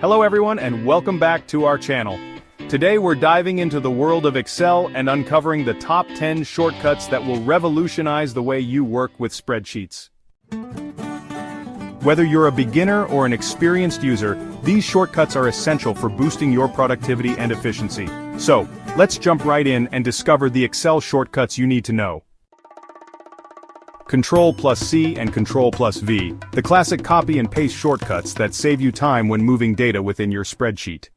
Hello everyone and welcome back to our channel. Today we're diving into the world of Excel and uncovering the top 10 shortcuts that will revolutionize the way you work with spreadsheets. Whether you're a beginner or an experienced user, these shortcuts are essential for boosting your productivity and efficiency. So, let's jump right in and discover the Excel shortcuts you need to know. Ctrl+C and Ctrl+V, the classic copy and paste shortcuts that save you time when moving data within your spreadsheet.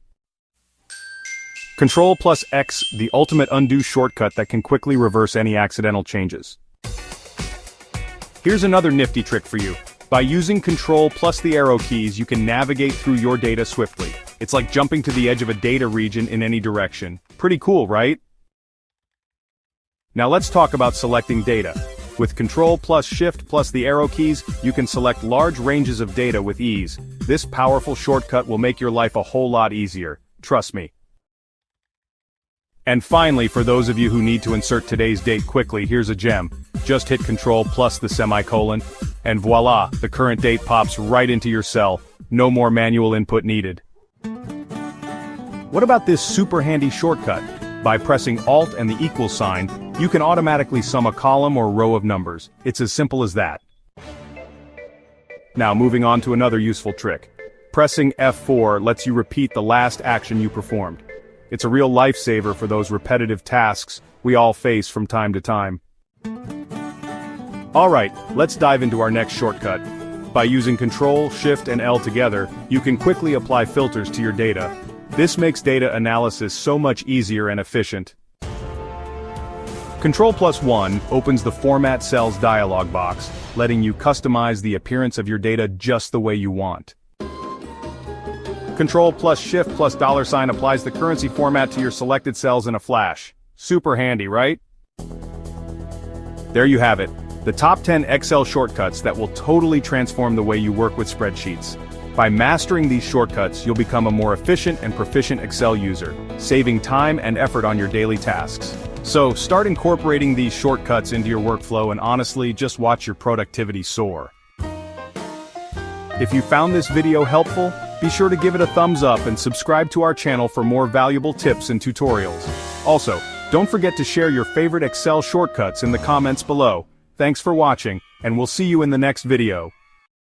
Ctrl+X, the ultimate undo shortcut that can quickly reverse any accidental changes. Here's another nifty trick for you. By using Ctrl plus the arrow keys, you can navigate through your data swiftly. It's like jumping to the edge of a data region in any direction. Pretty cool, right? Now let's talk about selecting data. With Ctrl plus Shift plus the arrow keys, you can select large ranges of data with ease. This powerful shortcut will make your life a whole lot easier. Trust me. And finally, for those of you who need to insert today's date quickly, here's a gem. Just hit Ctrl plus the semicolon, and voila, the current date pops right into your cell. No more manual input needed. What about this super handy shortcut? By pressing Alt and the equal sign, you can automatically sum a column or row of numbers. It's as simple as that. Now moving on to another useful trick. Pressing F4 lets you repeat the last action you performed. It's a real lifesaver for those repetitive tasks we all face from time to time. Alright, let's dive into our next shortcut. By using Ctrl, Shift, and L together, you can quickly apply filters to your data. This makes data analysis so much easier and efficient. Ctrl+1 opens the Format Cells dialog box, letting you customize the appearance of your data just the way you want. Ctrl plus Shift plus $ applies the currency format to your selected cells in a flash. Super handy, right? There you have it, the top 10 Excel shortcuts that will totally transform the way you work with spreadsheets. By mastering these shortcuts, you'll become a more efficient and proficient Excel user, saving time and effort on your daily tasks. So, start incorporating these shortcuts into your workflow and honestly, just watch your productivity soar. If you found this video helpful, be sure to give it a thumbs up and subscribe to our channel for more valuable tips and tutorials. Also, don't forget to share your favorite Excel shortcuts in the comments below. Thanks for watching, and we'll see you in the next video.